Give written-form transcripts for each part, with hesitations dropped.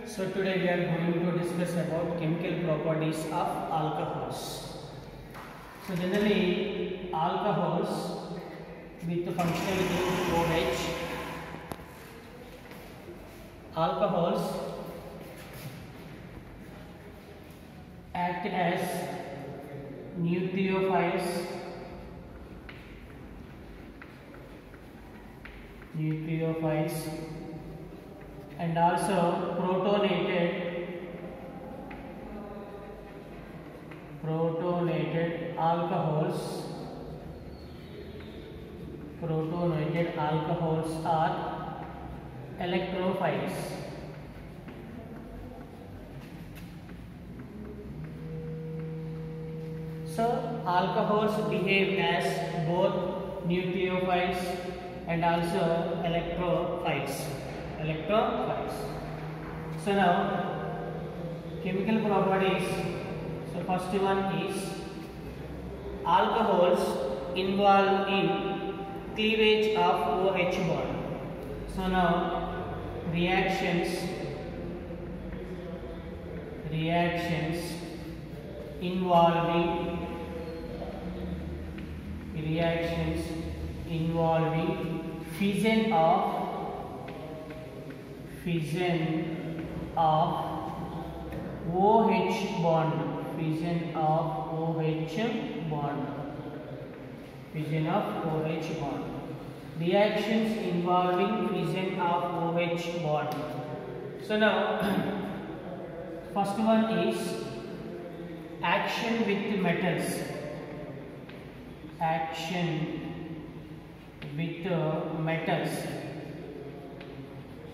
So today we are going to discuss about chemical properties of alcohols. So generally alcohols with the functionality OH, alcohols act as nucleophiles, and also protonated alcohols are electrophiles. So alcohols behave as both nucleophiles and also electrophiles. So now chemical properties. So first one is alcohols involved in cleavage of OH bond. So now reactions involving fission of OH bond. Reactions involving fission of OH bond. So now first one is action with metals.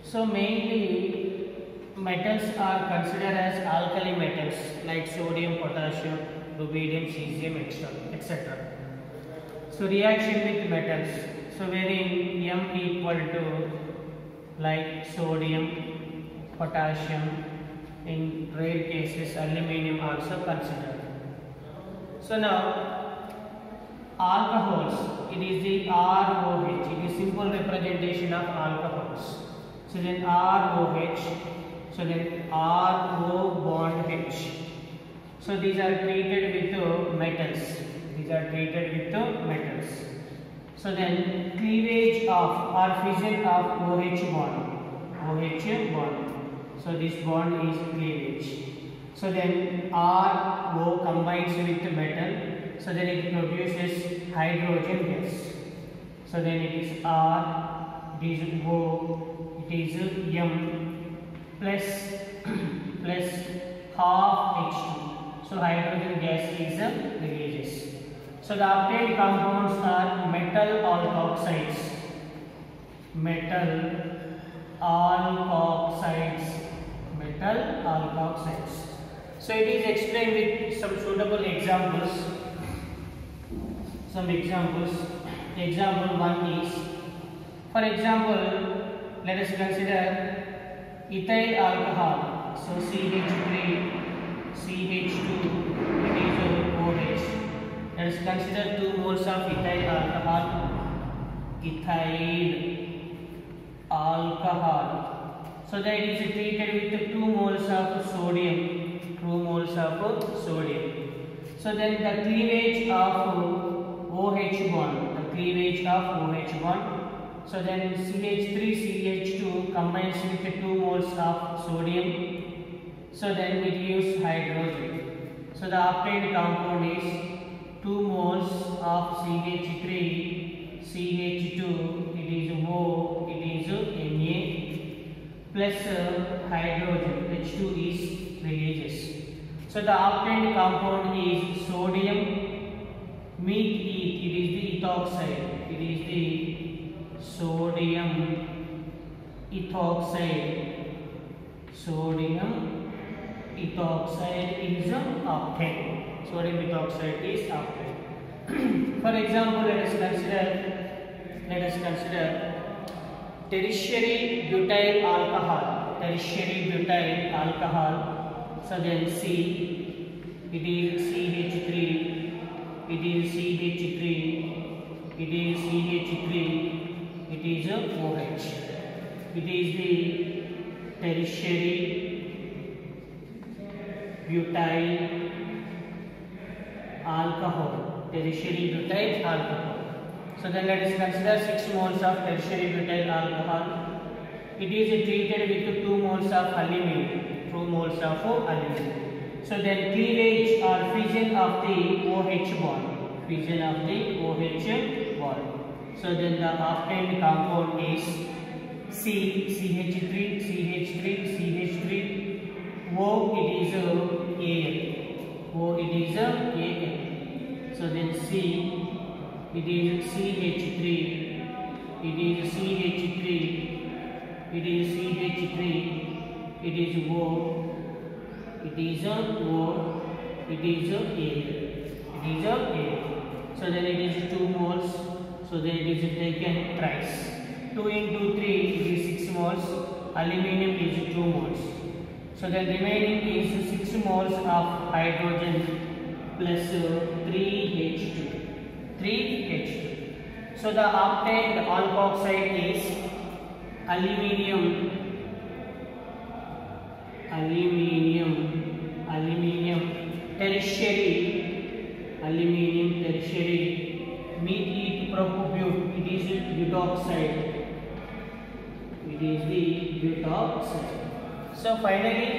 So mainly metals are considered as alkali metals like sodium, potassium, rubidium, cesium, etc. So reaction with metals. So wherein M equal to like sodium, potassium, in rare cases aluminium also considered. So now alcohols, it is the ROH, it is simple representation of alcohols. So then ROH, so then RO bond H. So these are treated with metals. So then cleavage of or fission of OH bond. So this bond is cleavage. So then RO combines with metal. So then it produces hydrogen gas. So then it is R, it is O, it is M plus half H2. So hydrogen gas is releases. So the obtained compounds are metal alkoxides. So it is explained with some suitable examples. Example 1 is, for example, let us consider ethyl alcohol. So CH3, CH2, it is OH. Let us consider 2 moles of ethyl alcohol. So that it is treated with 2 moles of sodium, So then the cleavage of OH bond, So then CH3CH2 combines with 2 moles of sodium. So then it gives hydrogen. So the obtained compound is 2 moles of CH3, CH2, it is O, it is Na, plus hydrogen, H2 is releases. So the obtained compound is sodium meet eth, it is the ethoxide, sodium ethoxide is obtained. For example, let us consider tertiary butyl alcohol. So then C, it is CH3, it is OH. It is the tertiary butyl alcohol, tertiary butyl alcohol. So then let us consider 6 moles of tertiary butyl alcohol. It is treated with 2 moles of aluminum. 2 moles of aluminum. So then cleavage or fission of the OH bond. Fission of the OH bond. So then the obtained compound is CH3, CH3, CH3. O it is Al. O it is Al. So then C it is CH3. It is CH3. It is CH3. It is O. It is O. It is A. It is A. So then it is 2 moles. So then it is taken thrice. 2 into 3 it is 6 moles. Aluminum is 2 moles. So then remaining is 6 moles of hydrogen plus 3H2. 3H2. So the obtained alkoxide is aluminium tertiary. Meet it propobute. It is butoxide. It is the butoxide. So finally,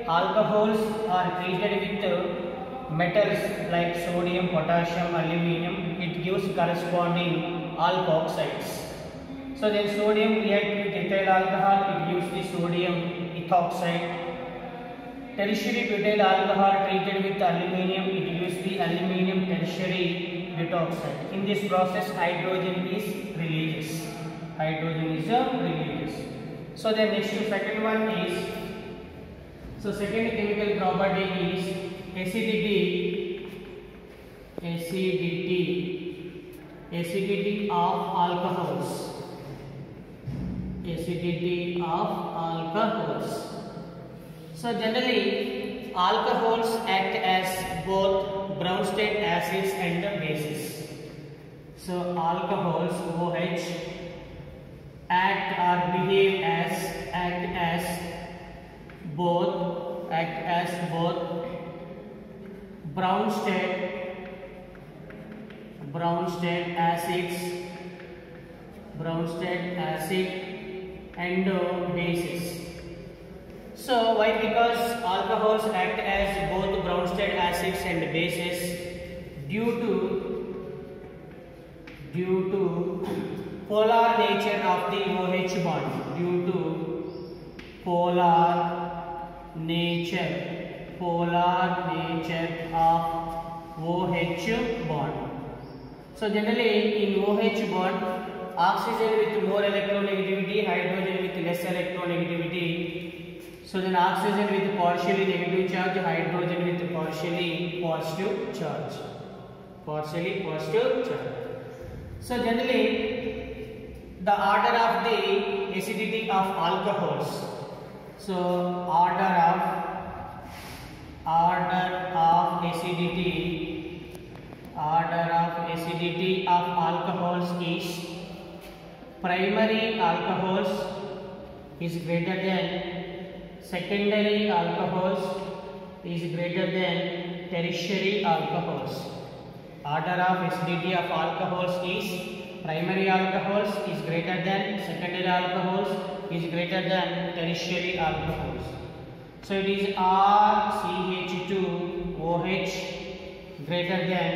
alcohols are treated with metals like sodium, potassium, aluminum. It gives corresponding alkoxides. So then sodium reacts with ethyl alcohol. It gives the sodium ethoxide. Tertiary butyl alcohol treated with aluminum. It gives the aluminum tertiary butoxide. In this process, hydrogen is released. So the next second one is, so second chemical property is acidity of alcohols. So generally alcohols act as both Bronsted acids and bases. So alcohols OH act as both Bronsted acid and bases. So why? Because alcohols act as both Bronsted acids and bases due to polar nature of the OH bond. Due to polar nature of OH bond. So generally in OH bond, oxygen with more electronegativity, hydrogen with less electronegativity. So then oxygen with partially negative charge, hydrogen with partially positive charge. So generally the order of the acidity of alcohols. So order of acidity of alcohols is: primary alcohols is greater than secondary alcohols is greater than tertiary alcohols. Order of acidity of alcohols is: primary alcohols is greater than secondary alcohols is greater than tertiary alcohols. So it is RCH2OH greater than,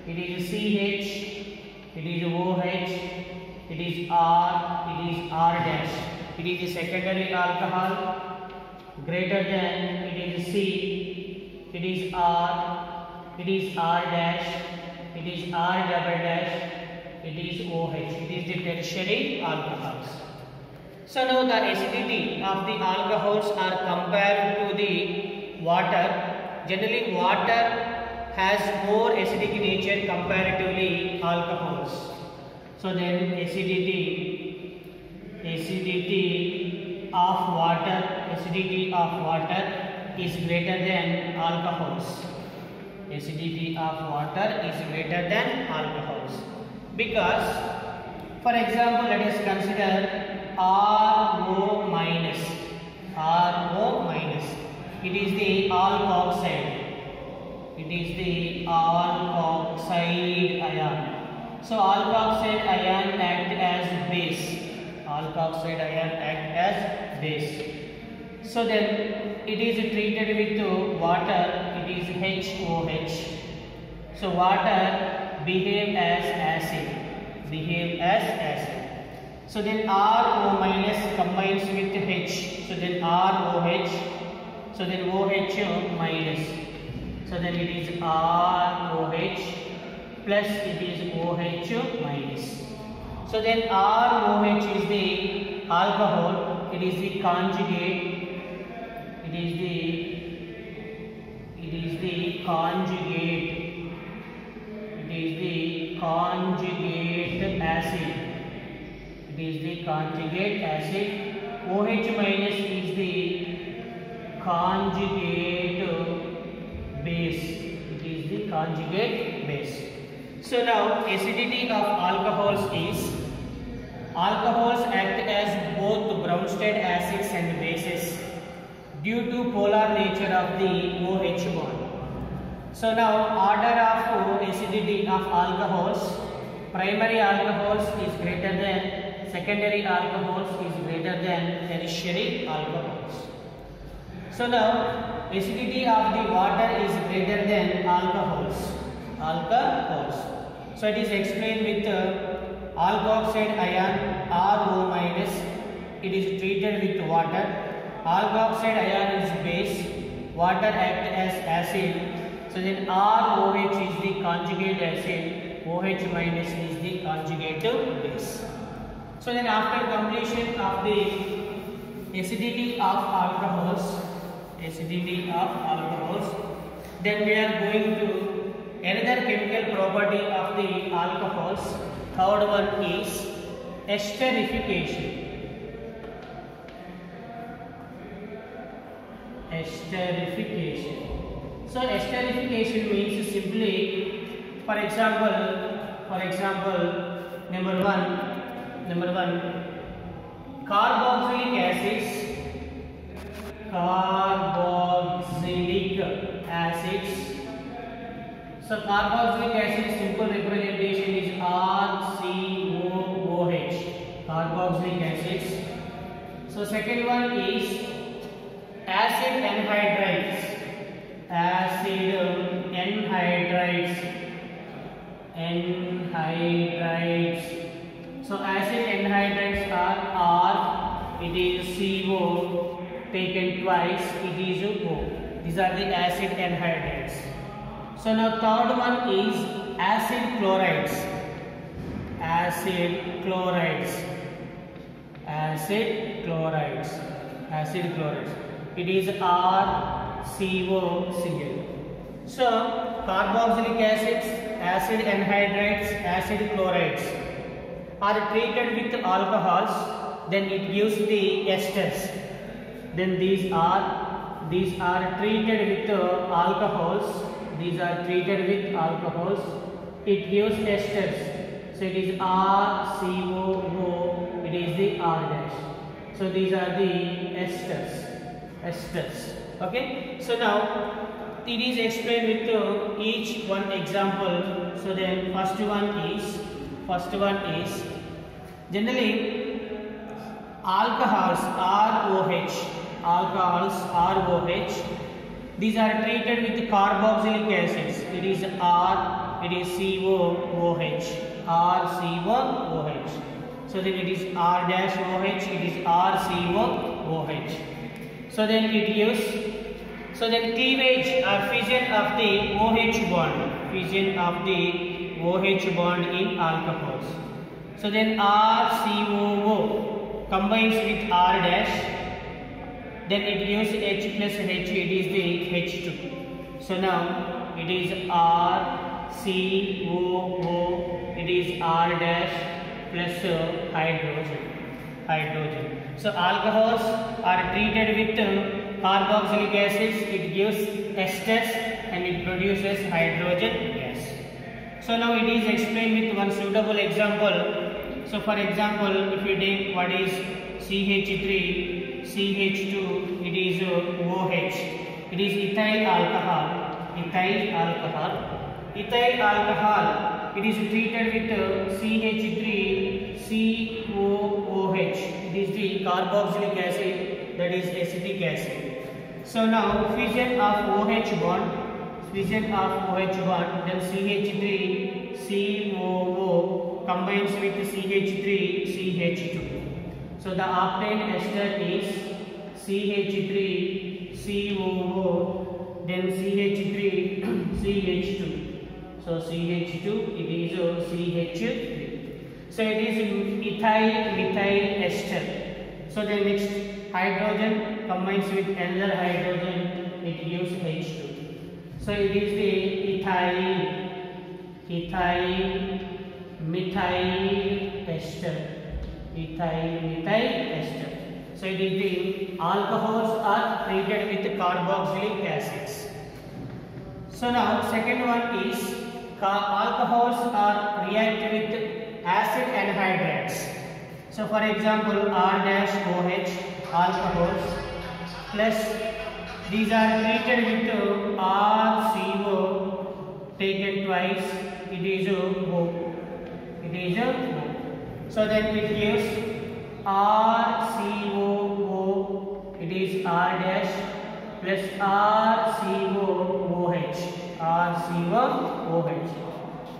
it is CH, it is OH, it is R, it is R dash. It is the secondary alcohol greater than, it is C, it is R, it is R dash, it is R double dash, it is OH. It is the tertiary alcohols. So now the acidity of the alcohols are compared to the water. Generally water has more acidic nature comparatively alcohols. So then acidity of water is greater than alcohols. Acidity of water is greater than alcohols. Because, for example, let us consider RO minus. it is the alkoxide. It is the alkoxide ion. So alkoxide ion act as base. Alkoxide ion act as base. So then it is treated with water. It is HOH. So water behave as acid. Behave as acid. So then RO minus combines with H. So then ROH. So then OH minus. So then it is ROH plus it is OH minus. So then ROH is the alcohol. It is the conjugate. It is the conjugate. It is the conjugate acid. It is the conjugate acid. OH minus is the conjugate base. It is the conjugate base. So now acidity of alcohols is, alcohols act as both Bronsted acids and bases due to polar nature of the OH bond. So now order of acidity of alcohols, primary alcohols is greater than, secondary alcohols is greater than tertiary alcohols. So now acidity of the water is greater than alcohols. So it is explained with alkoxide ion RO minus. It is treated with water. Alkoxide ion is base. Water act as acid. So then ROH is the conjugate acid. OH minus is the conjugate base. So then after completion of the acidity of alcohols, then we are going to another chemical property of the alcohols. Third one is esterification. So esterification means simply, for example, number one, carboxylic acids. So carboxylic acid simple representation is RCOOH. Carboxylic acids. So second one is acid anhydrides. So acid anhydrides are R. It is CO taken twice. It is O. These are the acid anhydrides. So now third one is acid chlorides. It is RCOCl. So carboxylic acids, acid anhydrides, acid chlorides are treated with alcohols, then it gives the esters. Then these are treated with alcohols. It gives esters. So it is RCOO. It is the R dash. So these are the esters. Okay. So now it is explained with each one example. So then first one is generally alcohols ROH. These are treated with carboxylic acids. It is R. It is COOH. RCOOH. So then it is R dash OH. It is RCOOH. So then it gives. So then cleavage or fission of the OH bond in alcohols. So then RCOO combines with R dash. Then it gives H plus H. It is the H2. So now it is RCOO. It is R dash plus hydrogen. So alcohols are treated with carboxylic acids. It gives esters and it produces hydrogen gas. So now it is explained with one suitable example. So for example, if you take what is CH3, CH2, it is OH. It is ethyl alcohol. Ethyl alcohol. Ethyl alcohol. It is treated with CH3COOH. It is the carboxylic acid, that is acetic acid. So now fission of OH bond, then CH3COO combines with CH3CH2. So the obtained ester is CH3COO, then CH3CH2. So CH2, it is CH3. So it is ethyl-methyl ester. So the next hydrogen combines with another hydrogen, it gives H2. So it is the ethyl-methyl ester. Ethyl-methyl ester. So it is the alcohols are treated with carboxylic acids. So now second one is alcohols are react with acid anhydrides. So for example R-OH alcohols plus these are treated with RCO taken twice, it is O. So then it gives RCOO, it is R dash plus RCOOH.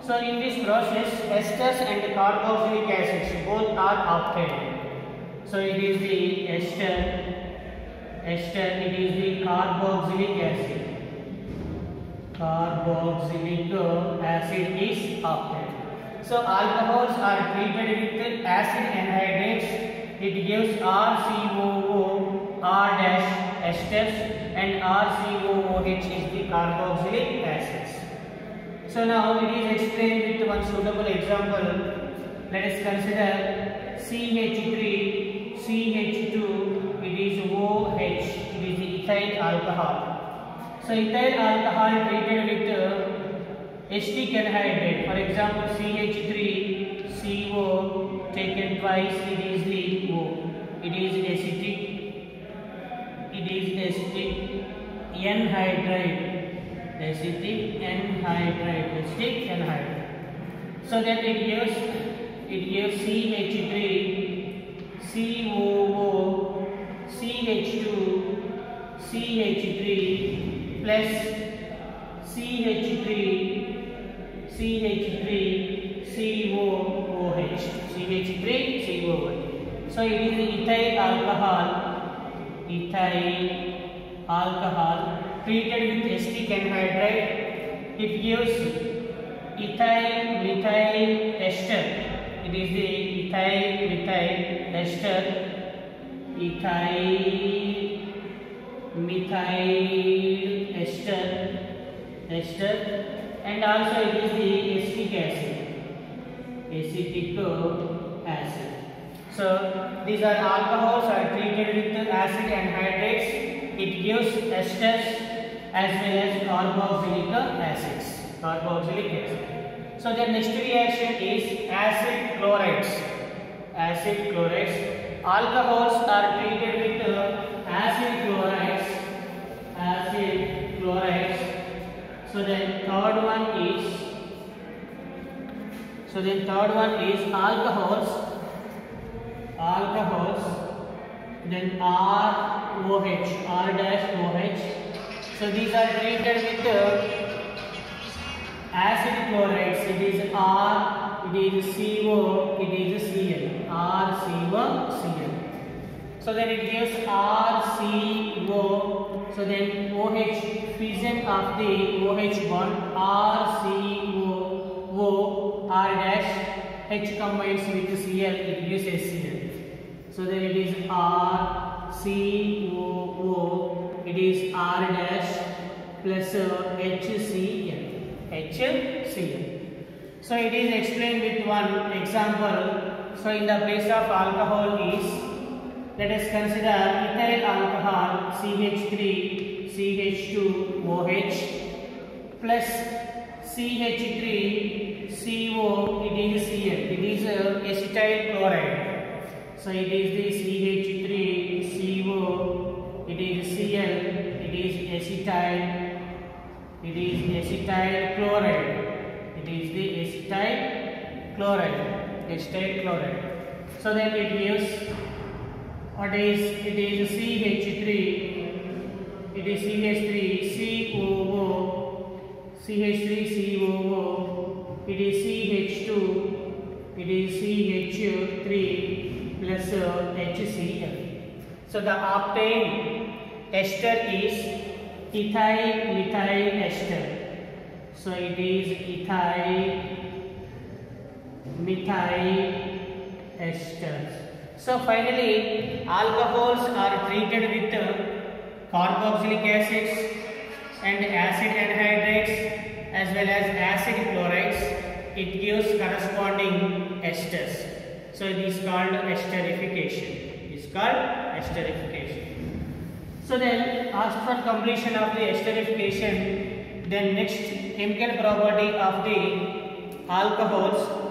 So in this process esters and carboxylic acids both are obtained. So it is the ester, it is the carboxylic acid. Carboxylic acid is obtained. So alcohols are treated with acid anhydrides. It gives RCOO, R dash esters, and RCOOH is the carboxylic acids. So now it is explained with one suitable example. Let us consider CH3CH2, it is OH, it is the ethyl alcohol. So ethyl alcohol treated with acetic anhydride. For example CH3CO taken twice, it is the O. It is acetic anhydride. Acetic anhydride. So then it gives CH3COO CH2 CH3 plus CH3COOH. So it is the ethyl alcohol treated with acetic anhydride. It gives ethyl-methyl ester. It is the ethyl-methyl ester. And also it is the acetic acid. So these are alcohols are treated with acid anhydrides. It gives esters as well as carboxylic acids. So the next reaction is acid chlorides. Alcohols are treated with acid chlorides. So then third one is alcohols. Then R-OH. So these are treated with acid chlorides. It is R, it is CO, it is Cl. RCOCl. So then it gives RCO. So then OH, fission of the OH bond, RCOO, R dash, H combines with Cl, it gives HCl. So then it is RCOO, it is R dash plus HCl. So it is explained with one example. So in the place of alcohol is, let us consider ethyl alcohol CH3CH2OH plus CH3CO, it is Cl, it is acetyl chloride. So it is the CH3CO, it is Cl, it is is acetyl. It is acetyl chloride. It is the acetyl chloride. Acetyl chloride. So then it gives what is it is CH3. It is CH3COO. CH3COO. It is CH2. It is CH3 plus HCl. So the obtained ester is ethyl methyl ester. So it is ethyl methyl esters. So finally, alcohols are treated with carboxylic acids and acid anhydrides as well as acid chlorides. It gives corresponding esters. So it is called esterification. So then, after completion of the esterification, then next chemical property of the alcohols.